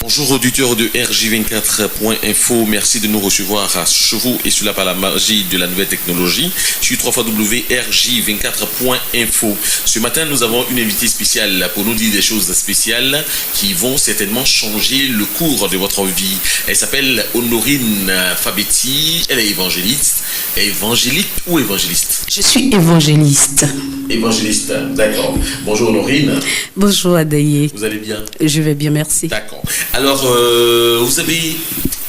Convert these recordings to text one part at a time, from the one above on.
Bonjour auditeurs de RJ24.info, merci de nous recevoir à Chevaux et cela par la magie de la nouvelle technologie sur www.rj24.info. Ce matin, nous avons une invitée spéciale pour nous dire des choses spéciales qui vont certainement changer le cours de votre vie. Elle s'appelle Honorine Fabetti, elle est évangéliste. Évangéliste ou évangéliste? Je suis évangéliste. Évangéliste, d'accord. Bonjour Honorine. Bonjour Adaye. Vous allez bien? Je vais bien, merci. D'accord. Alors, vous avez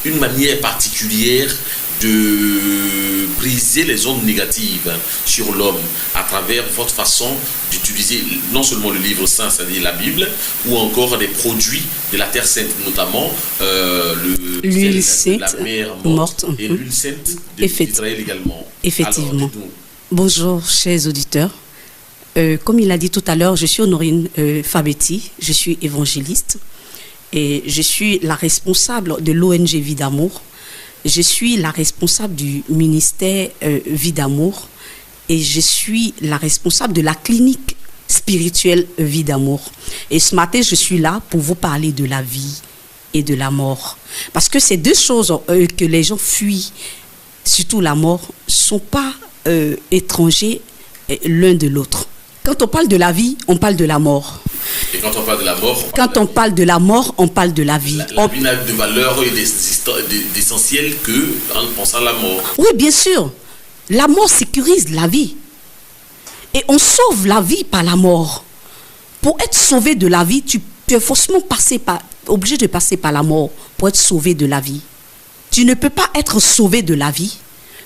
une manière particulière de briser les ondes négatives sur l'homme à travers votre façon d'utiliser non seulement le livre saint, c'est-à-dire la Bible, ou encore des produits de la Terre Sainte, notamment l'huile sainte, la mer morte et l'huile sainte d'Israël également. Effectivement. Alors, bonjour, chers auditeurs. Comme il a dit tout à l'heure, je suis Honorine Fabetti, je suis évangéliste. Et je suis la responsable de l'ONG Vie d'Amour. Je suis la responsable du ministère Vie d'Amour. Et je suis la responsable de la clinique spirituelle Vie d'Amour. Et ce matin, je suis là pour vous parler de la vie et de la mort. Parce que ces deux choses que les gens fuient, surtout la mort, ne sont pas étrangers l'un de l'autre. Quand on parle de la vie, on parle de la mort. Et quand on parle de la mort, on parle de la mort, on parle de la vie. La vie n'a de valeur et d'essentiel que en pensant à la mort. Oui, bien sûr. La mort sécurise la vie. Et on sauve la vie par la mort. Pour être sauvé de la vie, tu es forcément obligé de passer par la mort pour être sauvé de la vie. Tu ne peux pas être sauvé de la vie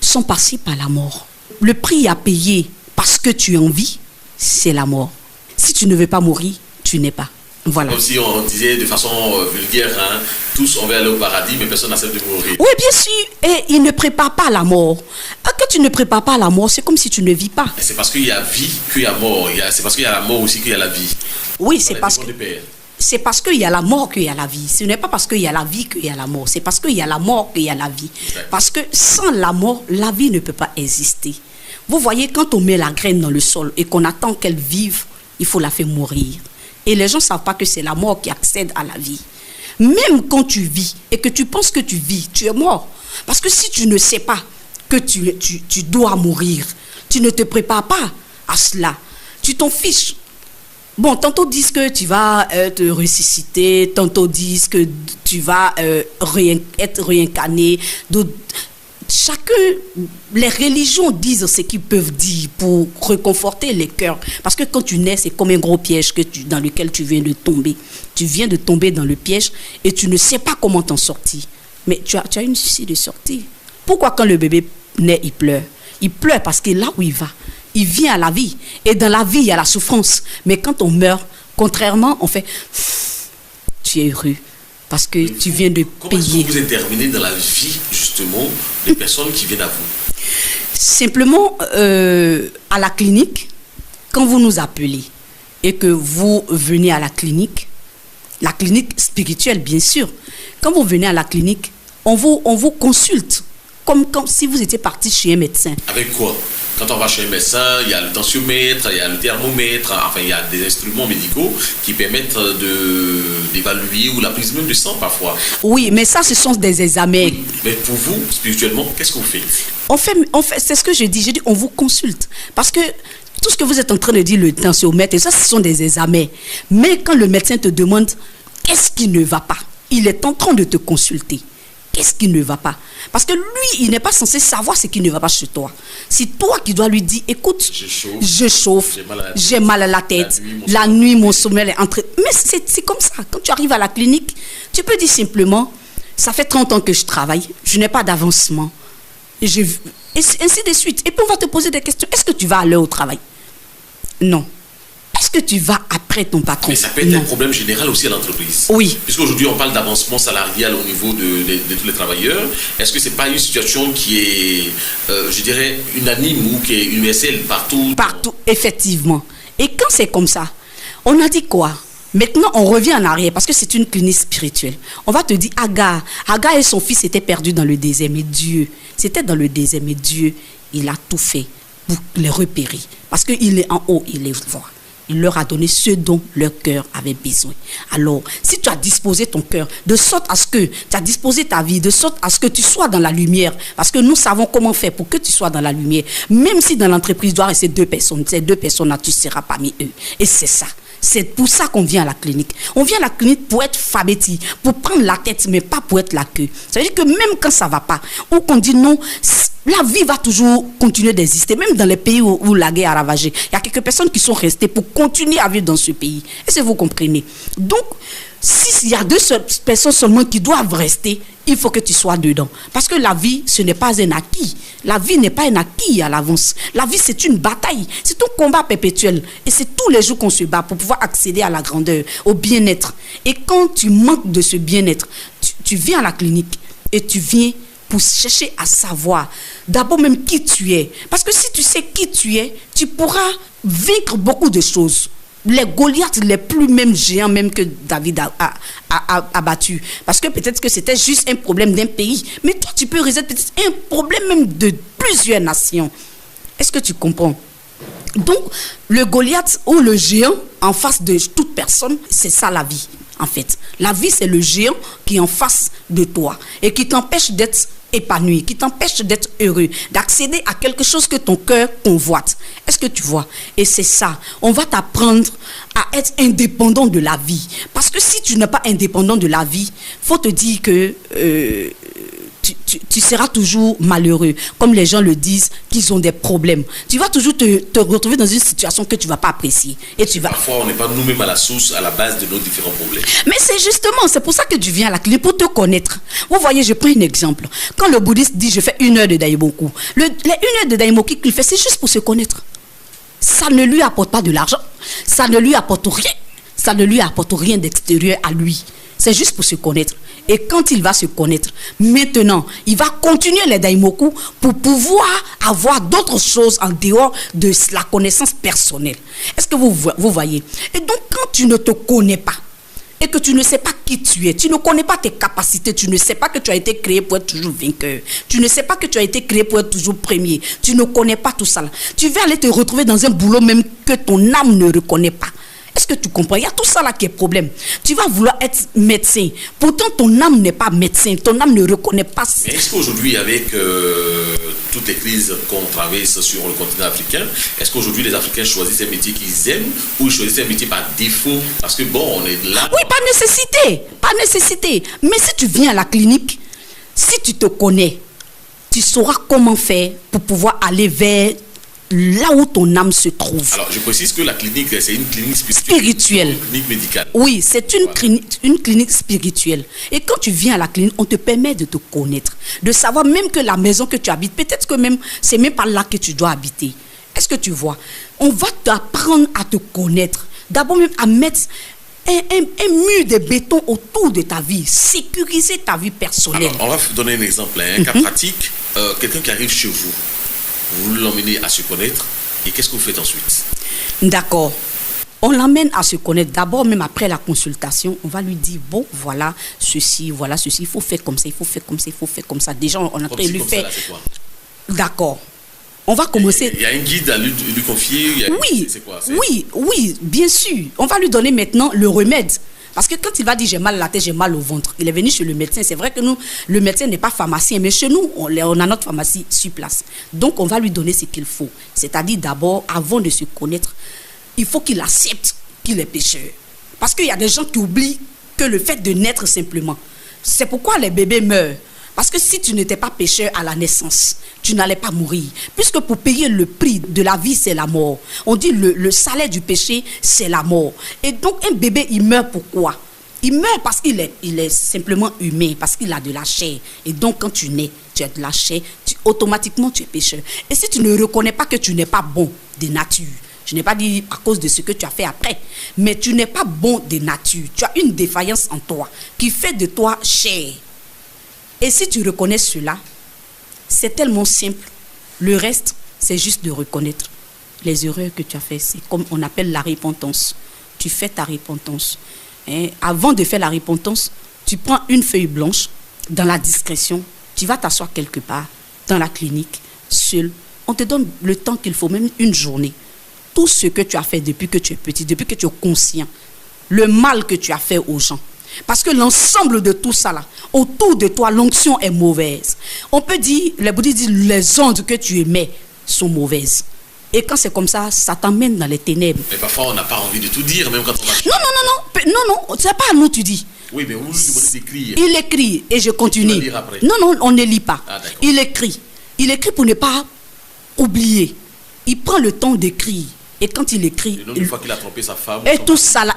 sans passer par la mort. Le prix à payer parce que tu es en vie, c'est la mort. Si tu ne veux pas mourir, tu n'es pas. Voilà. Comme si on disait de façon vulgaire, hein, tous on veut aller au paradis, mais personne n'accepte de mourir. Oui, bien sûr. Et il ne prépare pas la mort. Quand tu ne prépares pas la mort, c'est comme si tu ne vis pas. C'est parce qu'il y a vie qu'il y a mort. C'est parce qu'il y a la mort aussi qu'il y a la vie. Oui, c'est parce qu'il y a la mort qu'il y a la vie. Ce n'est pas parce qu'il y a la vie qu'il y a la mort. C'est parce qu'il y a la mort qu'il y a la vie. Exactement. Parce que sans la mort, la vie ne peut pas exister. Vous voyez, quand on met la graine dans le sol et qu'on attend qu'elle vive, il faut la faire mourir. Et les gens ne savent pas que c'est la mort qui accède à la vie. Même quand tu vis et que tu penses que tu vis, tu es mort. Parce que si tu ne sais pas que tu dois mourir, tu ne te prépares pas à cela. Tu t'en fiches. Bon, tantôt disent que tu vas te ressusciter, tantôt disent que tu vas être réincarné. Les religions disent ce qu'ils peuvent dire pour réconforter les cœurs. Parce que quand tu nais, c'est comme un gros piège dans lequel tu viens de tomber. Tu viens de tomber dans le piège et tu ne sais pas comment t'en sortir. Mais tu as une issue de sortie. Pourquoi quand le bébé naît, il pleure? Il pleure parce que là où il va, il vient à la vie. Et dans la vie, il y a la souffrance. Mais quand on meurt, contrairement, on fait « tu es heureux ». Parce que tu viens de comment payer. Comment vous intervenez dans la vie, justement, des personnes qui viennent à vous? Simplement, à la clinique, quand vous nous appelez et que vous venez à la clinique spirituelle, bien sûr, quand vous venez à la clinique, on vous consulte, comme si vous étiez parti chez un médecin. Avec quoi? Quand on va chez un médecin, il y a le tensiomètre, il y a le thermomètre, enfin il y a des instruments médicaux qui permettent d'évaluer ou la prise même du sang parfois. Oui, mais ça, ce sont des examens. Oui, mais pour vous, spirituellement, qu'est-ce que vous faites? On fait, c'est ce que je dis, on vous consulte. Parce que tout ce que vous êtes en train de dire, le tensiomètre, et ça, ce sont des examens. Mais quand le médecin te demande qu'est-ce qui ne va pas, il est en train de te consulter. Qu'est-ce qui ne va pas? Parce que lui, il n'est pas censé savoir ce qui ne va pas chez toi. C'est toi qui dois lui dire, écoute, je chauffe, j'ai mal à la tête, la nuit, mon sommeil est entré. Mais c'est comme ça. Quand tu arrives à la clinique, tu peux dire simplement, ça fait 30 ans que je travaille, je n'ai pas d'avancement. Et ainsi de suite. Et puis on va te poser des questions. Est-ce que tu vas à l'heure au travail? Non. Est-ce que tu vas après ton patron? Mais ça peut être un problème général aussi à l'entreprise. Oui. Puisqu'aujourd'hui, on parle d'avancement salarial au niveau de tous les travailleurs. Est-ce que ce n'est pas une situation qui est, je dirais, unanime ou qui est universelle partout? Partout, effectivement. Et quand c'est comme ça, on a dit quoi? Maintenant, on revient en arrière parce que c'est une clinique spirituelle. On va te dire, Agar et son fils étaient perdus dans le désert, mais Dieu, c'était dans le désert, mais Dieu, il a tout fait pour les repérer. Parce qu'il est en haut, il les voit. Il leur a donné ce dont leur cœur avait besoin. Alors, si tu as disposé ton cœur de sorte à ce que tu as disposé ta vie, de sorte à ce que tu sois dans la lumière, parce que nous savons comment faire pour que tu sois dans la lumière, même si dans l'entreprise doit rester ces deux personnes-là, tu seras parmi eux. Et c'est ça. C'est pour ça qu'on vient à la clinique. On vient à la clinique pour être fabéti, pour prendre la tête, mais pas pour être la queue. Ça veut dire que même quand ça ne va pas, ou qu'on dit non, la vie va toujours continuer d'exister. Même dans les pays où la guerre a ravagé, il y a quelques personnes qui sont restées pour continuer à vivre dans ce pays. Est-ce que vous comprenez? Donc, s'il y a deux personnes seulement qui doivent rester, il faut que tu sois dedans. Parce que la vie, ce n'est pas un acquis. La vie n'est pas un acquis à l'avance. La vie, c'est une bataille. C'est un combat perpétuel. Et c'est tous les jours qu'on se bat pour pouvoir accéder à la grandeur, au bien-être. Et quand tu manques de ce bien-être, tu viens à la clinique et tu viens pour chercher à savoir d'abord même qui tu es. Parce que si tu sais qui tu es, tu pourras vaincre beaucoup de choses. Les Goliaths, les plus même géants même que David a battu. Parce que peut-être que c'était juste un problème d'un pays. Mais toi, tu peux résoudre peut-être un problème même de plusieurs nations. Est-ce que tu comprends? Donc, le Goliath ou le géant en face de toute personne, c'est ça la vie, en fait. La vie, c'est le géant qui est en face de toi et qui t'empêche d'être épanoui, qui t'empêche d'être heureux, d'accéder à quelque chose que ton cœur convoite. Est-ce que tu vois? Et c'est ça. On va t'apprendre à être indépendant de la vie. Parce que si tu n'es pas indépendant de la vie, faut te dire que tu seras toujours malheureux. Comme les gens le disent, qu'ils ont des problèmes. Tu vas toujours te retrouver dans une situation que tu ne vas pas apprécier. Et tu vas... Parfois, on n'est pas nous-mêmes à la source, à la base de nos différents problèmes. Mais c'est pour ça que tu viens à la clinique, pour te connaître. Vous voyez, je prends un exemple. Quand le bouddhiste dit, je fais 1 heure de Daimoku, les 1 heure de Daimoku qu'il fait, c'est juste pour se connaître. Ça ne lui apporte pas de l'argent. Ça ne lui apporte rien. Ça ne lui apporte rien d'extérieur à lui. C'est juste pour se connaître. Et quand il va se connaître, maintenant, il va continuer les daimoku pour pouvoir avoir d'autres choses en dehors de la connaissance personnelle. Est-ce que vous voyez? Et donc, quand tu ne te connais pas, et que tu ne sais pas qui tu es, tu ne connais pas tes capacités, tu ne sais pas que tu as été créé pour être toujours vainqueur, tu ne sais pas que tu as été créé pour être toujours premier, tu ne connais pas tout ça là. Tu vas aller te retrouver dans un boulot même que ton âme ne reconnaît pas. Est-ce que tu comprends? Il y a tout ça là qui est problème. Tu vas vouloir être médecin. Pourtant, ton âme n'est pas médecin. Ton âme ne reconnaît pas. Mais est-ce qu'aujourd'hui, avec toutes les crises qu'on traverse sur le continent africain, est-ce qu'aujourd'hui, les Africains choisissent un métier qu'ils aiment ou ils choisissent un métier par défaut? Parce que bon, on est là... Oui, par nécessité. Par nécessité. Mais si tu viens à la clinique, si tu te connais, tu sauras comment faire pour pouvoir aller vers... là où ton âme se trouve. Alors, je précise que la clinique, c'est une clinique spirituelle. Une clinique médicale. Oui, c'est une clinique spirituelle. Et quand tu viens à la clinique, on te permet de te connaître, de savoir même que la maison que tu habites, peut-être que même, c'est même pas là que tu dois habiter. Est-ce que tu vois? On va t'apprendre à te connaître. D'abord même à mettre un mur de béton autour de ta vie, sécuriser ta vie personnelle. Alors, on va vous donner un exemple, un cas pratique. Quelqu'un qui arrive chez vous, vous l'emmenez à se connaître et qu'est-ce que vous faites ensuite? D'accord. On l'emmène à se connaître. D'abord, même après la consultation, on va lui dire, bon, voilà ceci, il faut faire comme ça, il faut faire comme ça, il faut faire comme ça. Déjà, on a lui fait... D'accord. On va commencer... Il y a un guide à lui confier? Oui, c'est quoi? Oui, bien sûr. On va lui donner maintenant le remède. Parce que quand il va dire j'ai mal à la tête, j'ai mal au ventre, il est venu chez le médecin. C'est vrai que nous, le médecin n'est pas pharmacien, mais chez nous, on a notre pharmacie sur place. Donc, on va lui donner ce qu'il faut. C'est-à-dire d'abord, avant de se connaître, il faut qu'il accepte qu'il est pécheur. Parce qu'il y a des gens qui oublient que le fait de naître simplement, c'est pourquoi les bébés meurent. Parce que si tu n'étais pas pécheur à la naissance, tu n'allais pas mourir. Puisque pour payer le prix de la vie, c'est la mort. On dit le salaire du péché, c'est la mort. Et donc, un bébé, il meurt pourquoi? Il meurt parce qu'il est simplement humain, parce qu'il a de la chair. Et donc, quand tu nais, tu as de la chair, automatiquement, tu es pécheur. Et si tu ne reconnais pas que tu n'es pas bon de nature, je n'ai pas dit à cause de ce que tu as fait après, mais tu n'es pas bon de nature. Tu as une défaillance en toi qui fait de toi chair. Et si tu reconnais cela, c'est tellement simple. Le reste, c'est juste de reconnaître les erreurs que tu as faites. C'est comme on appelle la repentance. Tu fais ta repentance. Et avant de faire la repentance, tu prends une feuille blanche dans la discrétion. Tu vas t'asseoir quelque part, dans la clinique, seul. On te donne le temps qu'il faut, même une journée. tout ce que tu as fait depuis que tu es petit, depuis que tu es conscient, le mal que tu as fait aux gens. Parce que l'ensemble de tout ça là, autour de toi, l'onction est mauvaise. On peut dire, les bouddhistes disent, les ondes que tu émets sont mauvaises. Et quand c'est comme ça t'emmène dans les ténèbres. Mais parfois on n'a pas envie de tout dire, même quand on va... Non, c'est pas à nous tu dis. Oui, mais vous demandez d'écrire. Il écrit et je continue. Tu vas lire après. Non, on ne lit pas. Ah, d'accord. Il écrit. Il écrit pour ne pas oublier. Il prend le temps d'écrire. Et quand il écrit... Une fois qu'il a trompé sa femme... Et tout ça là.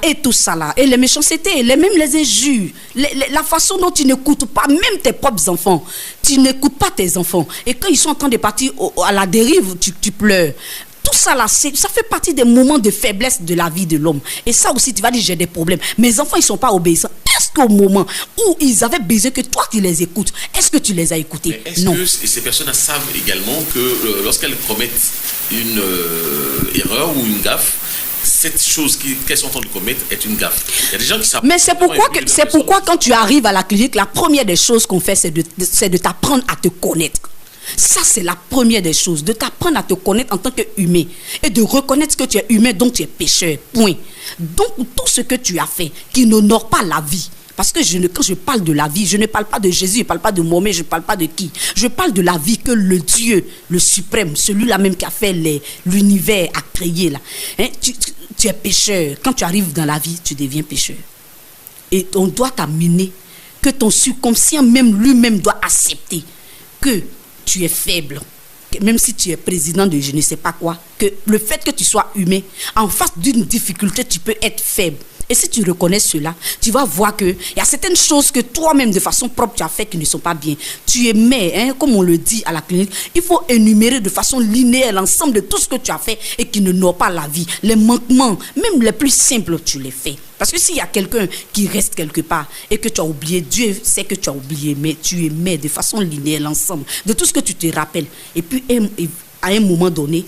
Et les méchancetés, même les injures. La façon dont tu n'écoutes pas même tes propres enfants. Tu n'écoutes pas tes enfants. Et quand ils sont en train de partir à la dérive, tu pleures. Tout ça là, ça fait partie des moments de faiblesse de la vie de l'homme. Et ça aussi, tu vas dire, j'ai des problèmes. Mes enfants, ils ne sont pas obéissants. Est-ce qu'au moment où ils avaient besoin que toi, tu les écoutes, est-ce que tu les as écoutés? Est-ce que ces personnes savent également que lorsqu'elles commettent une erreur ou une gaffe, cette chose qu'elles sont en train de commettre est une gaffe? Il y a des gens qui savent. Mais c'est pourquoi quand tu arrives à la clinique, la première des choses qu'on fait, c'est de t'apprendre à te connaître. Ça, c'est la première des choses, de t'apprendre à te connaître en tant qu'humain et de reconnaître que tu es humain, donc tu es pécheur, point. Donc, tout ce que tu as fait qui n'honore pas la vie, parce que quand je parle de la vie, je ne parle pas de Jésus, je ne parle pas de Mohamed, je ne parle pas de qui. Je parle de la vie que le Dieu, le suprême, celui-là même qui a fait l'univers, a créé là. Hein? Tu es pécheur. Quand tu arrives dans la vie, tu deviens pécheur. Et on doit t'amener que ton subconscient même lui-même doit accepter que tu es faible, même si tu es président de je ne sais pas quoi, que le fait que tu sois humain, en face d'une difficulté, tu peux être faible. Et si tu reconnais cela, tu vas voir qu'il y a certaines choses que toi-même, de façon propre, tu as fait qui ne sont pas bien. Tu émets, comme on le dit à la clinique, il faut énumérer de façon linéaire l'ensemble de tout ce que tu as fait et qui ne n'ont pas la vie. Les manquements, même les plus simples, tu les fais. Parce que s'il y a quelqu'un qui reste quelque part et que tu as oublié, Dieu sait que tu as oublié, mais tu émets de façon linéaire l'ensemble de tout ce que tu te rappelles. Et puis, à un moment donné,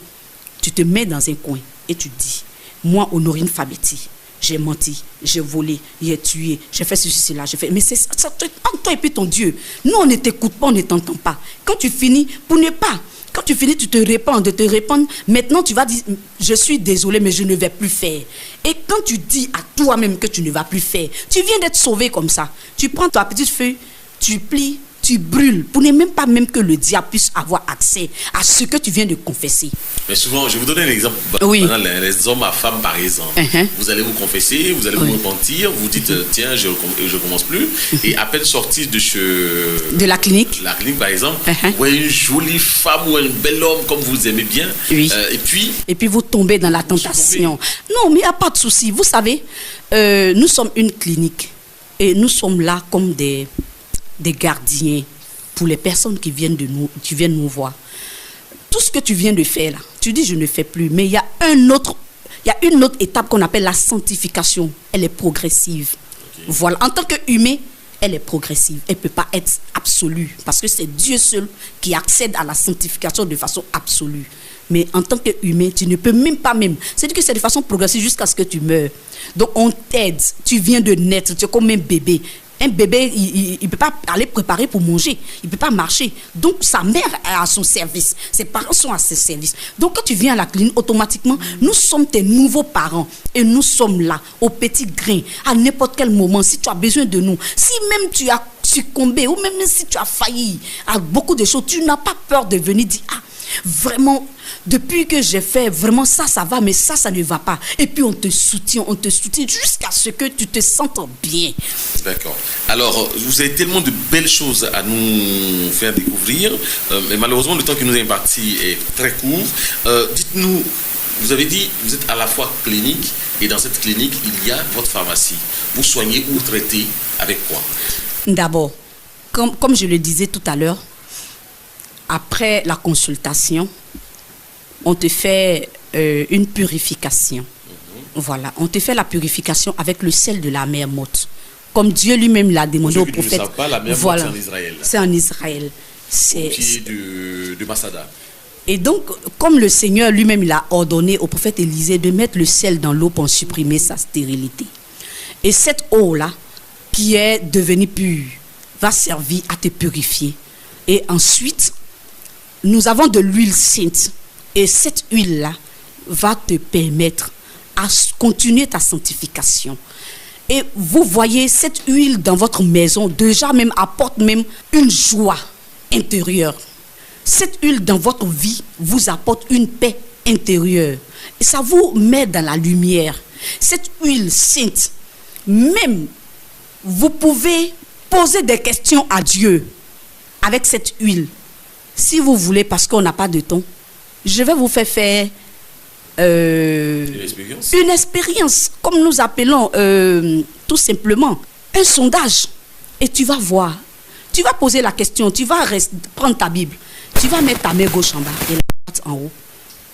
tu te mets dans un coin et tu dis, moi, Honorine Fabeti, j'ai menti, j'ai volé, j'ai tué, j'ai fait ceci, cela, j'ai fait... Mais c'est ça, entre toi et puis ton Dieu. Nous, on ne t'écoute pas, on ne t'entend pas. Quand tu finis, quand tu finis, tu te répands, maintenant tu vas dire, je suis désolé, mais je ne vais plus faire. Et quand tu dis à toi-même que tu ne vas plus faire, tu viens d'être sauvé comme ça. Tu prends ta petite feuille, tu plies, tu brûles, pour ne même pas que le diable puisse avoir accès à ce que tu viens de confesser. Mais souvent, je vais vous donner un exemple. Oui. Les hommes à femmes, par exemple. Vous allez vous confesser, vous allez vous repentir, vous dites, tiens, je commence plus. Et à peine sorti de la clinique, par exemple, vous voyez une jolie femme ou un bel homme comme vous aimez bien. Oui. Et puis vous tombez dans la tentation. Non, mais il n'y a pas de souci. Vous savez, nous sommes une clinique et nous sommes là comme des gardiens pour les personnes qui viennent nous voir. Tout ce que tu viens de faire là, tu dis je ne fais plus, mais il y a une autre étape qu'on appelle la sanctification. Elle est progressive. Okay. Voilà, en tant qu'humain, elle est progressive. Elle ne peut pas être absolue parce que c'est Dieu seul qui accède à la sanctification de façon absolue. Mais en tant qu'humain, tu ne peux même pas C'est-à-dire que c'est de façon progressive jusqu'à ce que tu meurs. Donc on t'aide. Tu viens de naître, tu es comme un bébé. Un bébé, il ne peut pas aller préparer pour manger. Il ne peut pas marcher. Donc, sa mère est à son service. Ses parents sont à ses services. Donc, quand tu viens à la clinique, automatiquement, nous sommes tes nouveaux parents. Et nous sommes là, au petit grain, à n'importe quel moment, si tu as besoin de nous. Si même tu as succombé, ou même si tu as failli à beaucoup de choses, tu n'as pas peur de venir dire, vraiment, depuis que j'ai fait, vraiment ça va, mais ça ne va pas. Et puis on te soutient jusqu'à ce que tu te sentes bien. D'accord. Alors, vous avez tellement de belles choses à nous faire découvrir, mais malheureusement, le temps qui nous est imparti est très court. Dites-nous, vous avez dit, vous êtes à la fois clinique, et dans cette clinique, il y a votre pharmacie. Vous soignez ou traitez avec quoi? D'abord, comme je le disais tout à l'heure, après la consultation, on te fait une purification. Voilà, on te fait la purification avec le sel de la mer morte. Comme Dieu lui-même l'a demandé au prophète. Ne savent pas, la mer morte, c'est en Israël. C'est en Israël. Au pied de Masada. Et donc, comme le Seigneur lui-même l'a ordonné au prophète Élisée de mettre le sel dans l'eau pour supprimer sa stérilité. Et cette eau-là, qui est devenue pure, va servir à te purifier. Et ensuite, nous avons de l'huile sainte. Et cette huile-là va te permettre à continuer ta sanctification. Et vous voyez, cette huile dans votre maison déjà même apporte même une joie intérieure. Cette huile dans votre vie vous apporte une paix intérieure. Et ça vous met dans la lumière. Cette huile sainte, même vous pouvez poser des questions à Dieu avec cette huile. Si vous voulez, parce qu'on n'a pas de temps, je vais vous faire une expérience, comme nous appelons tout simplement un sondage. Et tu vas voir, tu vas poser la question, tu vas prendre ta Bible, tu vas mettre ta main gauche en bas et la droite en haut,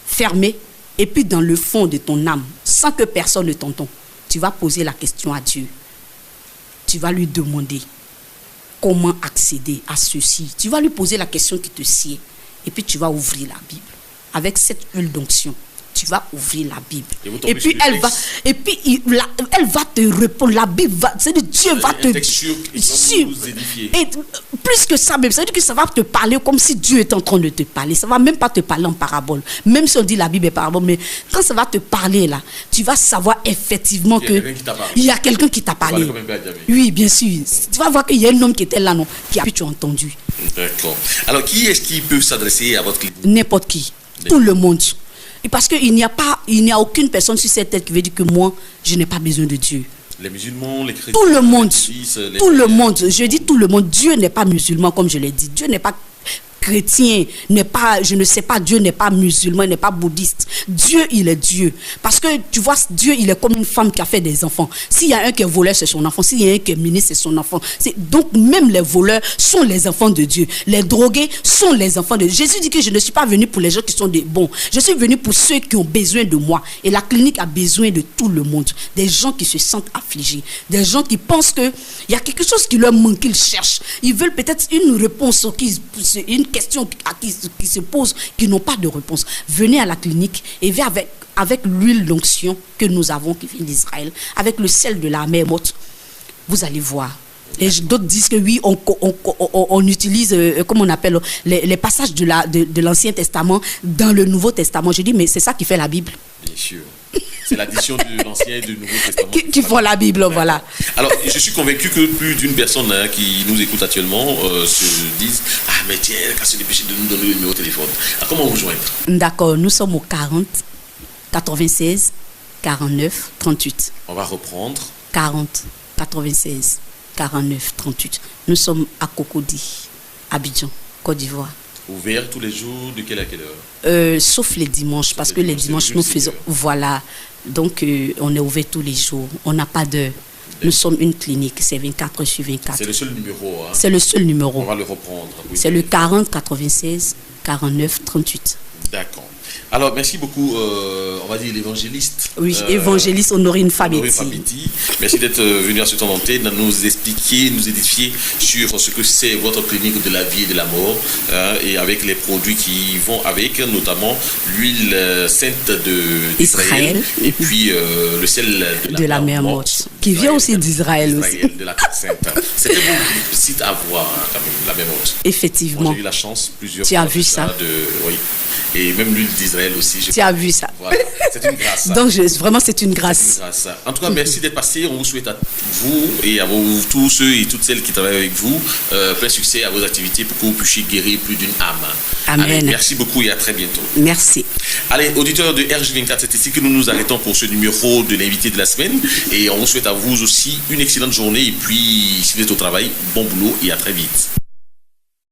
fermée, et puis dans le fond de ton âme, sans que personne ne t'entende, tu vas poser la question à Dieu. Tu vas lui demander comment accéder à ceci. Tu vas lui poser la question qui te sied, et puis tu vas ouvrir la Bible avec cette huile d'onction. Tu vas ouvrir la Bible. Et puis elle va te répondre. La Bible va, c'est-à-dire Dieu va te et plus que ça même, c'est-à-dire que ça va te parler comme si Dieu était en train de te parler. Ça va même pas te parler en parabole. Même si on dit la Bible est parabole, mais quand ça va te parler là, tu vas savoir effectivement que il y a quelqu'un qui t'a parlé. Oui, bien sûr. Tu vas voir qu'il y a un homme qui était là, non, qui a pu tu as entendu. D'accord. Alors qui est-ce qui peut s'adresser à votre clinique? N'importe qui. Tout le monde. Et parce qu'il n'y a aucune personne sur cette terre qui veut dire que moi, je n'ai pas besoin de Dieu. Les musulmans, les chrétiens, tout le monde, tout le monde. Je dis tout le monde. Dieu n'est pas musulman, comme je l'ai dit. Dieu n'est pas chrétien, n'est pas, je ne sais pas, Dieu n'est pas musulman, n'est pas bouddhiste. Dieu, il est Dieu. Parce que tu vois, Dieu, il est comme une femme qui a fait des enfants. S'il y a un qui est voleur, c'est son enfant. S'il y a un qui est ministre, c'est son enfant. Donc, même les voleurs sont les enfants de Dieu. Les drogués sont les enfants de Dieu. Jésus dit que je ne suis pas venu pour les gens qui sont des bons. Je suis venu pour ceux qui ont besoin de moi. Et la clinique a besoin de tout le monde. Des gens qui se sentent affligés. Des gens qui pensent qu'il y a quelque chose qui leur manque, qu'ils cherchent. Ils veulent peut-être une réponse, une question qui se pose, qui n'ont pas de réponse. Venez à la clinique et venez avec l'huile d'onction que nous avons qui vient d'Israël, avec le sel de la mer morte. Vous allez voir. Et d'autres disent que oui, on utilise, comme on appelle, les passages de l'Ancien Testament dans le Nouveau Testament. Je dis, mais c'est ça qui fait la Bible. Bien sûr. C'est l'addition de l'Ancien et du Nouveau Testament. qui font la Bible, voilà. Alors, je suis convaincu que plus d'une personne qui nous écoute actuellement se disent « Ah, mais tiens, qu'à se dépêcher de nous donner le numéro de téléphone. » Alors, comment vous joindre? D'accord, nous sommes au 40 96 49 38. On va reprendre. 40 96 49 38. Nous sommes à Cocody, Abidjan, Côte d'Ivoire. Ouvert tous les jours, de quelle à quelle heure? Sauf les dimanches, parce que les dimanches, nous faisons... Voilà. Donc, on est ouvert tous les jours. On n'a pas d'heure. Nous sommes une clinique, c'est 24 sur 24. C'est le seul numéro. Hein? C'est le seul numéro. On va le reprendre. Oui. C'est le 40 96 49 38. D'accord. Alors, merci beaucoup, on va dire l'évangéliste. Oui, évangéliste Honorine Fabiti. Merci d'être venu à ce temps d'antenne, nous expliquer, nous édifier sur ce que c'est votre clinique de la vie et de la mort, et avec les produits qui vont avec, notamment l'huile sainte d'Israël, et puis le sel de la mer morte, qui vient aussi d'Israël aussi. De la Terre Sainte. C'est un bon site à voir, quand même, la mer morte. Effectivement. Moi, j'ai eu la chance plusieurs fois. Tu as vu ça? Oui. Et même l'huile d'Israël aussi. Tu as vu ça. Voilà. C'est une grâce. Donc, vraiment, c'est une grâce. En tout cas, merci d'être passé. On vous souhaite à vous et à tous ceux et toutes celles qui travaillent avec vous plein succès à vos activités pour que vous puissiez guérir plus d'une âme. Amen. Allez, merci beaucoup et à très bientôt. Merci. Allez, auditeurs de RJ24, c'est ici que nous nous arrêtons pour ce numéro de l'invité de la semaine. Et on vous souhaite à vous aussi une excellente journée. Et puis, si vous êtes au travail, bon boulot et à très vite.